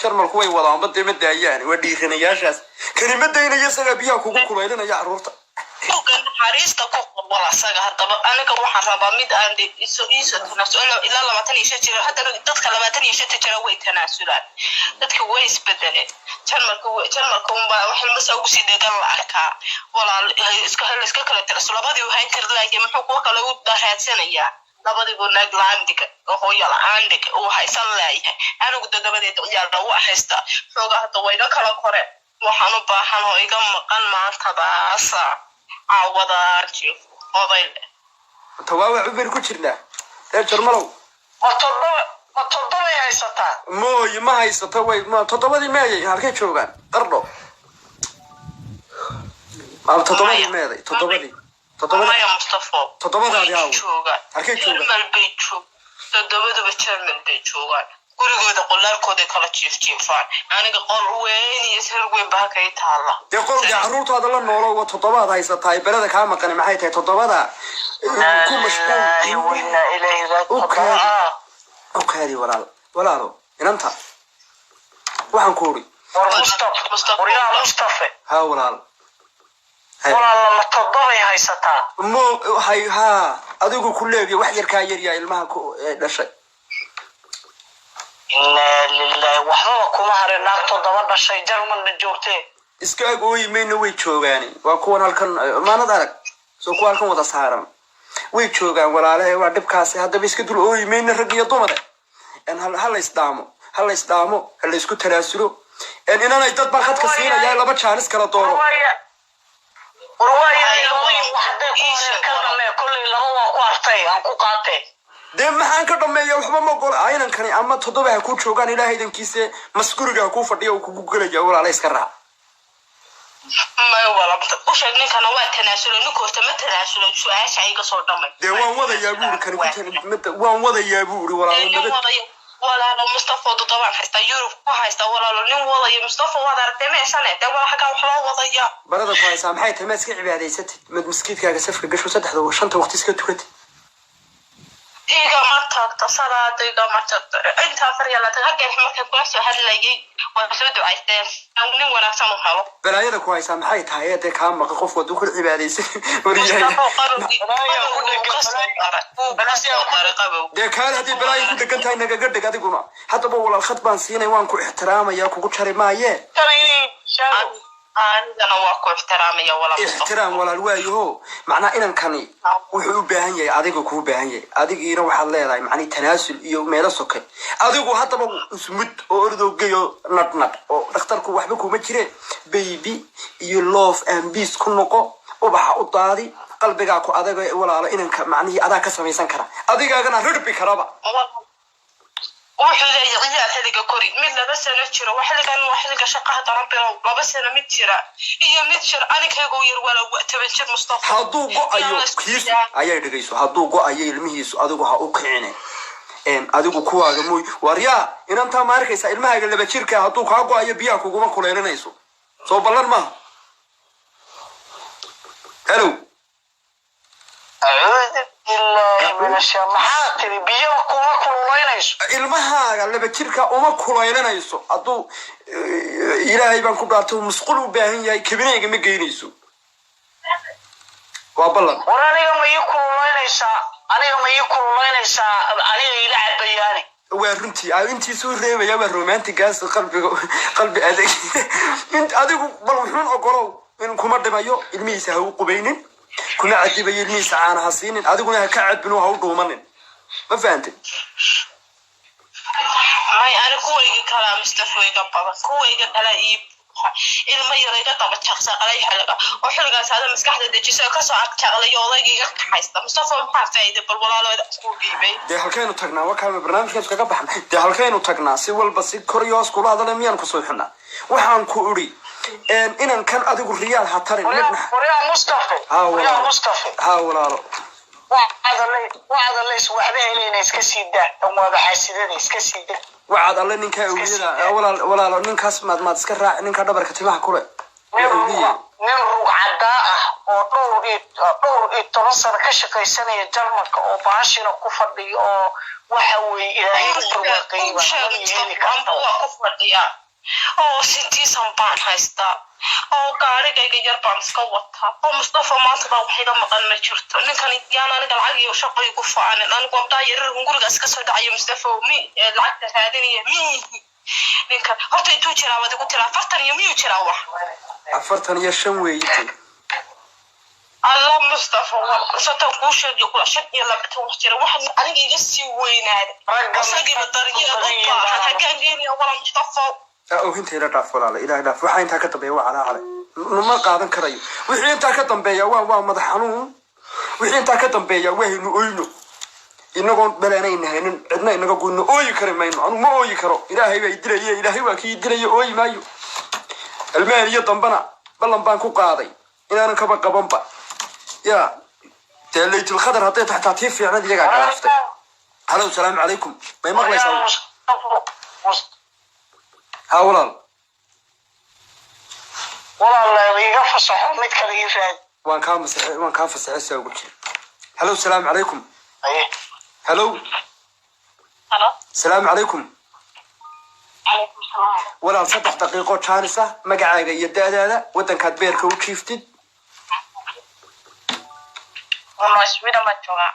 jarmal kuway wadaan badda ma daayaan waa dhiiranayaashaas kalimadda inay isaga biyaha kugu kulaylinaya caruurta حريصة كوب ولا سجى هذا أنا كروح ربا ميد عندي إيسو تناسل إلا لما تاني شتى حتى تدخل لما تاني شتى تروي تناسلات تدخل ويس بدله ترمكم وحل مسأو سيد قال عليك ولا إسكال كلا ترسل بعدي وهاي كرد لكن محقوق لو ده سنة لابد يقول نقل عندك وهو يلا عندك وهاي صلى أنا قد بدي يلا وحستا فوقها طويلة كلا كره وحنو بحنو إيجا مقال ما تباسا عوضارتي وضيل تواوع عبر كشرنا جرملو وتضبي هاي ستا موي ما هاي ستا وي ما تضبي ماي هالكي شوغان قربو ما تضبي ماي تضبي يا مصطفى تضبي يا شوغان هالكي شوغان البيت شو تضبي بتشرم البيت شوغان gurigooda qolaalkooda kala jiifjiifaan aniga qol weyn iyo sir weyn baa ka taala de qolka caruurtooda la noolo waa toddobaad haysataa belada ka maqan maxay tahay toddobada ku mashquul wayna ilaahay okay walaalo inanta waxaan ku uri Mustafa ha walaal la toddobay haysataa mo hay ha adigu ku leeyahay wax yar ka yar yaa ilmaha ku dhashay إنا لله وحنا كم هرنا تضرب الشيء جرمن بجوته. إسكاج وي من ويتشوغاني وأكون هالكن ما ندارك سو كون هالكن وده صارم ويتشوغان ولا عليه وعدب كاسي هذا بيسكتوا وي من الرجية طمرة إن هلا يستعمو هلا يسكت تراسلو إن أنا يتطبخ خد كسينا يا لبى شانس كلا طورو. رواية واحدة كل اللي هو قارتي أنكو قارتي. de maxaan ka dhameeyaa waxba ma qol aynan kani ama toddoba ha ku joogan ilaahay dankiisa maskuriga ku fadhiyo kugu galaya walaal iska raac ma wala usha ninkana waa tanaasulo ninkoorta ma tanaasulo su'aasha ay ka soo dhamay de waan wadayaa buur kan waan wadayaa buur walaal Mustafa toddoba haysta Yurub ku haysta walaal nin wadaya Mustafa wada artay meeshan de wala xaga wax loo wadaya barada ku haysa maxay tahay maska cibaadaysatay mid miskiidkaaga safka gasho 3 waqti iska tukatay إيجا مرتك تصلت إيجا مرتك أنت فريا لا تهجر مرتك كويس هاللاجي وسود عيسى أو نين ولا سامو حلو بلايا كويس أنا حيت هاي كام مقف ودوك العباديس ده كان هذه بلايا كنت كنت هاي نجاجد كذي قلنا حتى بقول الخطبة سيني وانكو احترام يا كوكو شري معي أنا واقف احترامي ولا احترام ولا الوايو معناه إن كاني وحول بهني عاديكو كوب بهني عاديك يروح الله لا معني تناسل يوم ما يلصق عاديكو حتى بسمت أردو جيو نط أو دكتوركو وحبكو مجرى بيبي you love and peace كنوكو وبح أطاري قلبك أكو عاديك ولا على إن معني عادك كسر يسنكره عاديك أنا رد بكرابة وحلا يغير هذا كوري من لبس نتشرا وحلا شقة ربنا لبس نمتشرا هي متشرا أنا كيقول ولا وقت بنشر مصطفى هادو جو أيو كيس أيه دقيسو هادو جو أيه المهيسو هادو جو هأوكينه إن هادو جو كوا جموي وريا إن أنت ما أركيس المها اللي بتشركه هادو جو أيه بيا كوجو ما كلنا نيسو صوب بلن ما هلو إلا من الشام حاتري بيجوا كوما كلوينيش المها اللي بتشركه وما كلنا نيسو هادو إلهي بنكو بعتو مسقول بهين يا كبيرين جم جينيسو وابلن وراني ما يكلوينيشا أنا ما يكلوينيشا أنا يلعب بياني وارنتي أنتي سوري ويا رومانتي جاس قلبي أديك أنت أديك بالوحون أقرأ إن كمرد ما يو الميس هو قبينين كنا عدي بي الميس عنا حسين أديكنا كعد بنو هو دومنين ما فهمت هاي أنا كوي كلام مستفوي قبضة كوي كلام إيب إذا ما يريد طب تشخص على حلقة وحلقة هذا مسكحة الدجسة كسر على يوضي حيستا مصطفى ما فايدة بالولا لا تقول جيبي ده هالكينو تقنا وكان برنامج كيف كقبحنا ده هالكينو تقنا سوى البسيط كوريوس كل هذا لم ينقصوا إحنا وحن كوري إن كان أديك الريال هتري وريا مصطفى وريا مصطفى هاولا وهذا ليش وحده إلينا إسكسيدة وما بحسيدة إسكسيدة وعد الله نينك أولياء ولا نينك ما تسكر نينك دبر كتيمها كله نروح عداء أو دور إتمسر كشك السنة جرمك أو باشر كفردي أو waxa weeye ilaahay barwaaqay waa ku fadhiyaa oo sintiisan baan haystaa oo gaarigayga yar baan iska wataa oo Mustafa maanta baa wax iga maqan ma jirto ninkan yaan aniga lacag iyo shaqo igu faanin anigu abdaa yarar guriga iska soo dhacayo Mustafa mi lacagta raadinaya mi ninkan horta intuu jiraa wada ku tiraa 40 iyo miyuu jiraa wax 45 weeyii الله مصطفى ستكون شد يقول شد يلا بتوجه واحد عليك يجسي ويناد وساقي بالطريقة أوبا حكان جيني أولا مصطفى أو هنت إلى دافع على إلى دافع وحين تكتب يا على ما قاعدن كريو وحين تكتب يا مدحنون وحين تكتب يا وهنو أينو إنه بلنا إنه عندنا إنه قلنا أوي كريمين أنا ما أوي كرو إلهي بيدري إلهي وكيد دري أوي مايو المال يطنبنا بلن بانكو قاضي إن أنا كبر قبنبا يا تليت الخضر هطيت تحت عطيف في عندي يقع عرفت هلا والسلام عليكم ما يمر لي سوي ها والله يقفص حمد كريفان وان كان فسح اسوي قلت هلا والسلام عليكم ايه هلو السلام عليكم عليكم السلام ولا 3 دقيقة شانسة مقعاقة يدادا ودن كاد بيركو وشيفتد Sweden ma jooga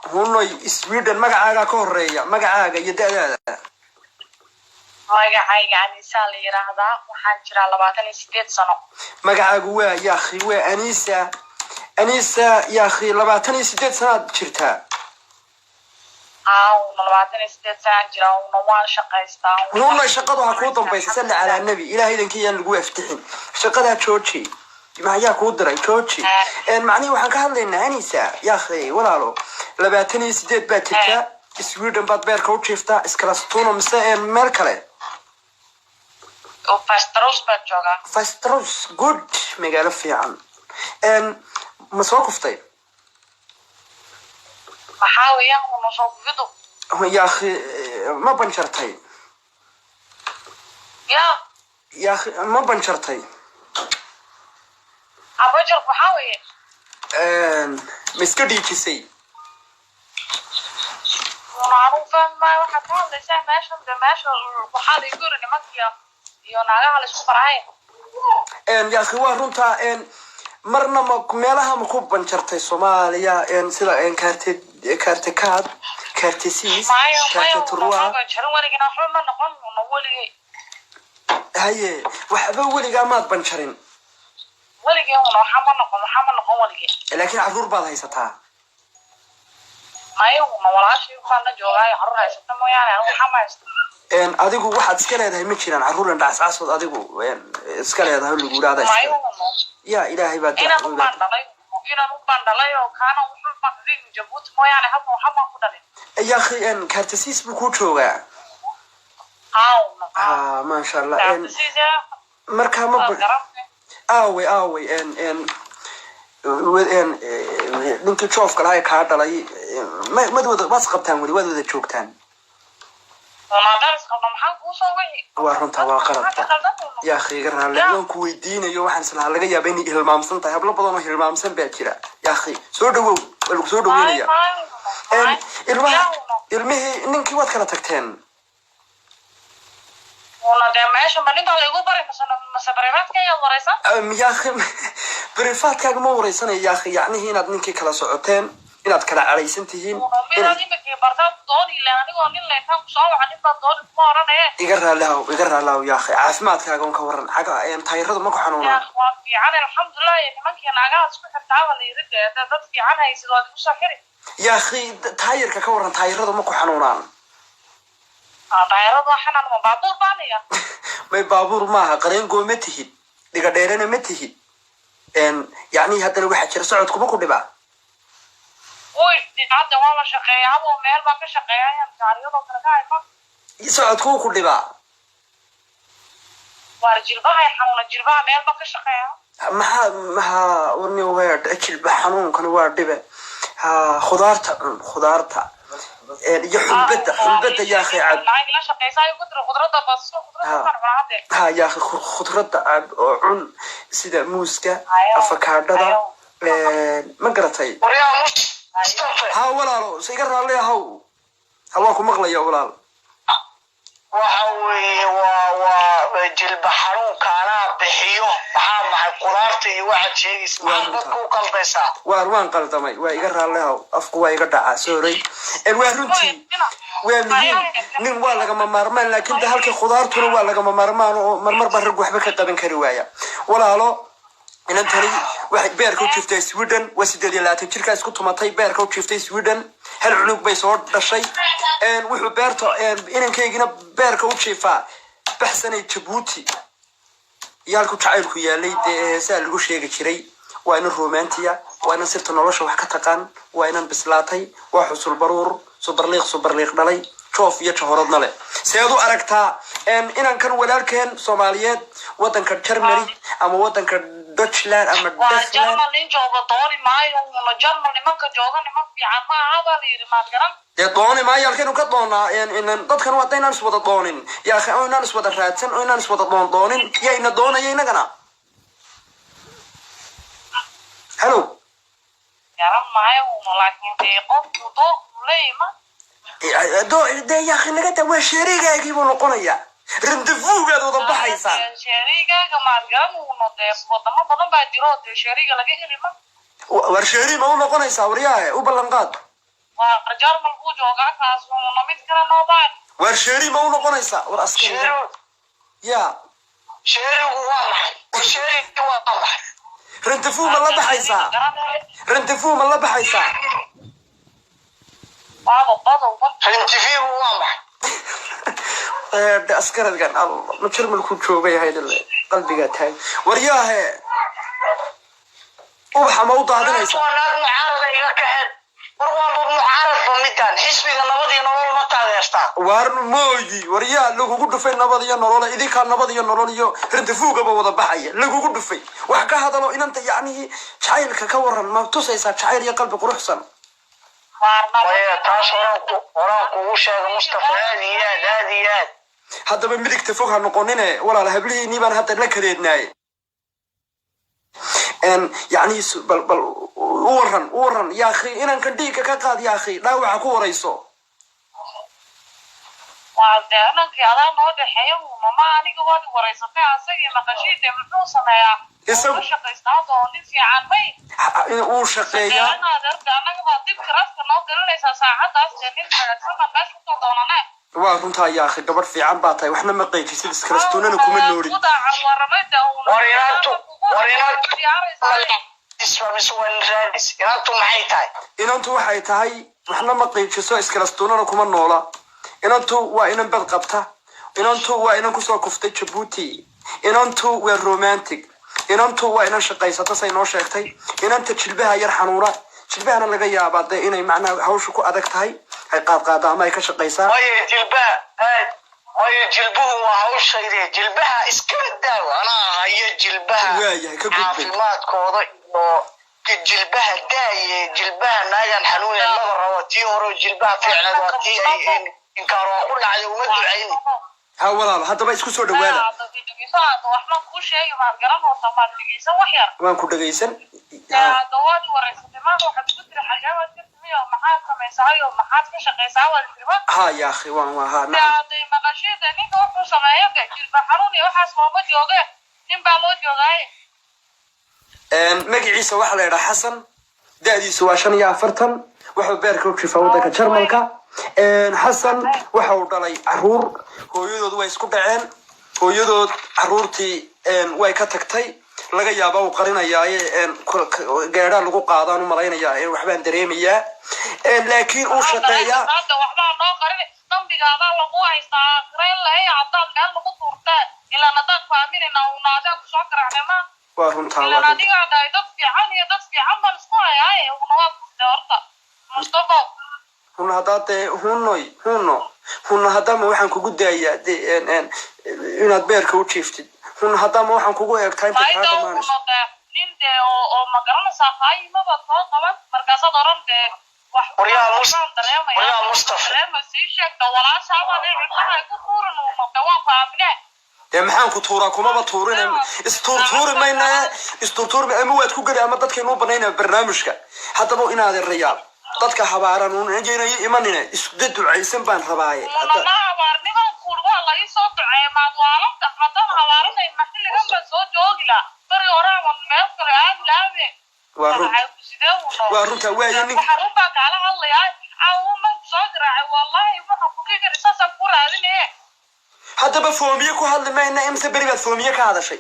هونوي Sweden magacaaga ka horeeya magacaaga iyo da'daada magacayga Anisa la yiraahdaa waxaan jiraa 28 sano magacaagu waa ya akhi waa Anisa ya akhi 28 sano jirtaa 28 sano jiraa waan shaqaystaa هونوي shaqadu ha ku dambaysa sal ala nabi ilaahay idankiyan lagu aftixin shaqada jooji ما يا كودري كوتشي معني وحن كهذا أنيسة يا أخي ولا له لبعتني سديت باتكا سويدن بعد بير كوتشي فتا إسكراستونا مسا ميركلة وفاستروس بتجوجا فاستروس جود مقالة في عن مسواك طيب محاوية ونصوب فيدو يا أخي ما بنشرتي يا أخي ما بنشرتي أبجر محاوية مسكدي كسي ونعرف ما واحد هذا لسه ماشي وحال يقول إن مكيا يوناga على سفراي يا أخي وارنتا مرنا مكملها مكوب بنشرتي Soomaaliya sida كارتكاد كارتسيس كارتروا هاي وحبا وليga maad banjarin وليga waxaan noqon وليga laakiin caruur baad haysataa mayo walaashii waxaan joogaa caruur haysata mooyaane waxaan ma haysto adigu waxaad iska leedahay ma jiraan caruur aan dhacsaasood adigu iska leedahay lagu raadaysto mayo ya ilaahay baad inaan u bandhalay oo kaana wuxuu baqay Jabuuti mooyaane hadda waxaan ku dhalin ya akhi kartasiis buu ku joogaa ما شاء الله مركها ما آوي نك تشوف كل هاي كارد على ما دود بس قبتان ودي ودود تشوكتان وما درس قبل محل وصوي وارنت واقرب يا أخي قرنا لأنهم كويدين يو حن سلها لقى يا بيني هالمامسن طيب لا بدنا هالمامسن بيتشرا يا أخي سودو وينيا المه نك وات كلا تكتين ولا ده ماشي ما نقدر نقول بري مثلا بريفات كي وريسان يا أخي بريفات كاج ما وريسان يا أخي يعني هنا نك كلا سعتين هنا تكلا على سنتين إذا دي بكي برتاد دوري لأني قلنا اللي كان صار وعندي بدور ما رنا إيه يقرأ له يا أخي عافمات كاجون كورن حاجة تايرد ما كحنونا يا أخوان في عنا الحمد لله يعني ما كان عجاز سكر تعال يرد ده في عنا يسوى مسافرين يا أخي تاير كورن تايرد ما كحنونا تايرد وحنا ما بابور بانيا ما بابور ما قرين قوي متهي دقديرنا متهي يعني هذا الواحد شر سعودكم كل بقى hadda waa la shaqeeyaa oo meel baan ka shaqeeyaa taariikhda kala tahay socodku ku dhibaa war jilbaha xanuuna jilbaha meel baan ka shaqeeyaa maha warni weed jilba xanuunkan waa dhibe khudaarta iyo xulbada ya akhi cad la shaqeeyay khudradda bas ha ya akhi khudradda cad oo cun sida muuska afakaadhada ma garatay ها ولا لو سيقرر عليه هو هل واكم مغلى يا ولال وحوي و جلب حرون كان بحيو محمد قرارتي واحد شيء اسمه بدكو قلبيسا وأروان قلدمي ويقرأ له أفقوا يقطع سوري الوارنتي ومهم نين والله ما مرمان لكن ده هالك خضار ترى والله ما مرمان ومرمر برق وحبك قبل كرواية ولا لا إن أنتني واحد بيركو شفتي سويدن وسيدي لا تشركة اسكت ما طيب بيركو شفتي سويدن هالعنق بيصور ده شيء إن وحب بيرتو إن كيجنا بيركو شفا بحسني جبوتي يالكو تعيركو يا ليد سأل وش يجي شري وأنا الرومانتية وأنا صرت نروش وحكتقان وأنا بسلاتي وحصل برور سوبر ليق دلي شوف يتشهرنا له سيدو أركتها إن كان ولكن سوماليات وطن كجرماني أما وطن كدوتشلاند أما دسلاند جرماني جوجا طوري ماي وجرماني ما كجوجا ما في عما هذا اللي ما كرم يطوني ما يالكن وكطونا إن ضد كانوا وطينا نسوة طونين يا أخي أنا نسوة راتسن أنا نسوة طونين يا إن دونا يا إننا هلو يا رب معي ولكن تيقف وطوق ليه ما ده يا أخي نقطة وشريك يجيبوا نقوليا رندفوق هذا وضبح حيسان شريكة كمان كم ونطيف وطما بدن بعديرو شريكة لقيه اللي ما ورشري ما هو نقولي سوريا وبلنقاد ورجال ملبوج وقع كاس ونميت كنا نوبان ورشري ما هو نقولي سا ورأسكين يا شيري واضح وشيري واضح رندفوق ما الله بحيسان رندفوق ما الله بحيسان انت فيه واضح ده أسكرت كان الله مشر من الكوتشوبي هاي قلبي قات هاي ورياه وبح موضع هذا ليس وانا معارض إلى كهد وروان معارض بمدان حسبي النبضي نوال ما تاغيشتا وارن موجي ورياه لو قد في النبضي نولا إذا كان نبضي نولا يو رندفوق بوضع بحية لو قد في وحكى هذا لو إن أنت يعني شعيرك كورن ما تسيسات شعير يا قلبك روحسن وهي تاس وراك وشاق مصطفى هذه هذا من بدك تفوقها نقولنا ولا لهبلي نيبان حتى نكريدناي ان يعني بل ورن يا اخي ان كديك كقاد يا اخي داوع ku warayso وعدنا كذا نود حيو وما aniga wad waraysatay asagii maqashide muxuu sameeyaa isagu shaqaystaado nin fiican may uu shaqeeyaa anaga waa dib karafta noo galanaysa saacadaas nin xaladsan meesh ku doonana waa runtaa yaa akhi gabadh fiican baa tahay waxna ma qeyjisid iskarastoonana kuma noori inantu waxay tahay waxna ma qeyjiso iskarastoonana kuma noola inantu waa inan bad qabta inantu waa inan kusoo kuftay Djibouti inantu waa romantic inantu waa inan shaqaysata say noo sheegtay inanta jilbaha yar xanuuna jilbahana laga yaabaa inay macnaha hawshu ku adag tahay ay qaad ama ay ka shaqaysaa way jilbuhu waa hawshayde jilbaha iska daaw ana hayo jilbaha waayahay ka gudbay caafimaadkooda iyo jilbaha daaye jilbaha naagan xanuun laba rawati hore jilbaha fiicnad waa tii ay in kaaro ku dhacday uma ducayn ha walaal hadaba isku soo dhawaada waxaan ku sheegay ma garan oo Soomaaligiisa wax yar waan ku dhageysan dawaad wareysatay ma waxaad ku tiri xajaabad tirtiyo maxaad sameysay oo maxaad ka shaqeysaa wada tirba ha ya akhi waan ha naaday maqashida ninka wuxuu sameeyay jilba xanuun iyo waxaas ma jooge nin baa loo joogay magaciisa waxa la yiraahdaa Xasan daadiisu waa 45 wuxuu beerka u jifaa wadanka Jarmalka Xasan waxa uu dhalay caruur hooyadood way isku dhaceen hooyadood caruurtii way ka tagtay laga yaabo uu qarinayaa gaadha lagu qaadaan u malaynayaa waxbaan dareemayaa laakiin uu shaqeeyaa waxbaa noo qarin dambigaada lagu haystaa qareen lahayn cadaan meel lagu tuurtaa ilaa nadaan faaminayna uu naadaan ku soo garaacnama waa runtaa ilaa adiga dad fiican iyo dad fiican baan isku hayaa una waa horta Mustafa hun hadaade hunno hadama waxaan kugu daayaa inaad beerka u jiiftid hun hadama waxaan kugu eegtaa inta ka dhamaanayso nin de oo magaranaysa qaymada soo qaban markaasad oran de wax wariyaa Mustafa ma sii sheegta walaasha waa inay ku tuuran oo maqdawaan faafne maxaan ku tuuraa kumaba tuurin isturtuuri mayna isturtuuri ama waad ku gari ama dadkeenu banaynaa barnaamijka hadaba inaad reeyaan dadka habaaran uun inay imanina isku ducaysan baan rabaaye mana habaarniman kurwa la ii soo duceeyay maadwaalanta haddaan habaaranay maxilligan baan soo joogi lahaa bari horaa wan meel kale aad laabeen waa runta waaye nin xarun baa kaala hadlayaa caawuman soo garaacay wallahi waxa ku kigari saasaan ku raadinee haddaba foomiye ku hadli mayna imse beri baad foomiye ka hadashay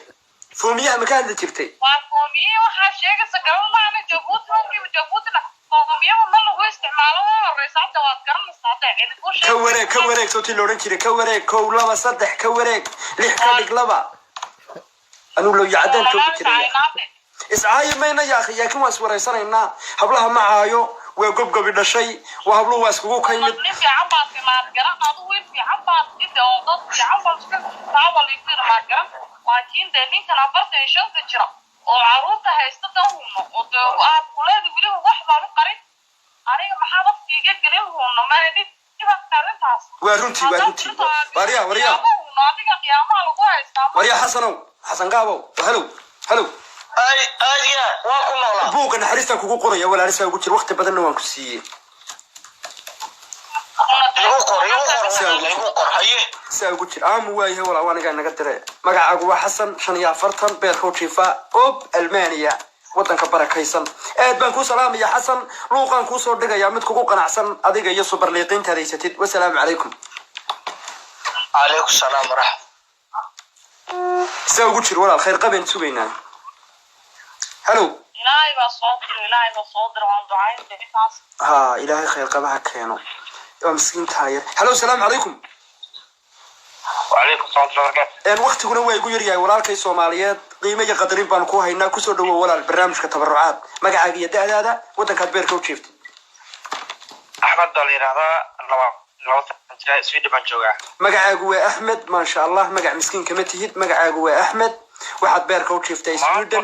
foomiyaha ma ka hadli jirtay waa foomiye waxaa sheegaysa garan maana jabuutina foomiyaha ma lagu isticmaalo oo horeysa hadda waad garanaysaa hadda cidi ku sheegay ka wareeg sootii loodhan jiray ka wareeg 1 2 3 ka wareeg 6 ka dhig 2 anuu loo yacdaan joogi jiray iscaayi mayna yaa akhi laakiin waa iswareysanaynaa hablaha ma caayo waa gobgobi dhashay waa habluhu waa iskugu kaymid nin fiican baad timaad garan adu wiil fiican baad cidda oo dad fiican baad iska taawal iyo timaad garan laakiin dee ninkan 45 jira oo caruurta haysta dawno oo dee aad kuleeda weli wax baan u qarin aniga maxaa waqtiga gelin huuno ma edid arrintaas waa runtii wariya adiga qiyaamaha lagu haystaa wariya xasan gaabow halow ay waa ku noolaa buuga naxariistan kugu qoraya walaalisa ugu jir waqti badanna waan ku siiyey igu qor haye saa ugu jir aamu waayahay walaa anigaa naga diray magacaagu waa xasan 45 beerkow jiifa ob almaniya wadanka barakaysan aad baan ku salaamaya xasan luuqan ku soo dhigaya mid kugu qanacsan adiga iyo subarliiqinta haysatid wassalaamu calaykum salaam waraxmatullaah saa ugu jir walaal khayr qabeen sugaynaa هلو إلهي بصوت وان دعين بنفاس ها إلهي خير قبها كانوا يا مسكين تاير هلو السلام عليكم وعليكم السلام ورحمة الله وبركاته وقت كنا ويقول يريا ولالك الصوماليات قيمة قدرين بانكو هينا كسر دو ولا البرنامج كتبرعات ما قاعد يدا هذا ودك كبير كوتشيفت أحمد دولير هذا لو تنتهي سويد بنجوجا ما قاعد هو أحمد ما شاء الله ما قاعد مسكين كمتهيد ما قاعد هو أحمد واحد بير كوتشيفت سويد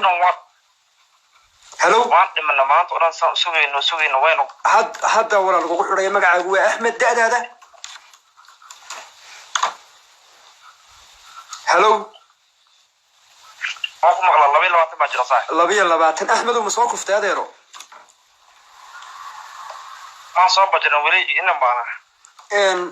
هلو من ما تقولن سوي وينه هذا ولا لقوا حرية ما قاعد هو أحمد دا هذا هلو أخو مغلا لبي لباتن باجرا صح لبي لباتن أحمد ومسوق في تاديرو صوب باجرا ولي إنما بانا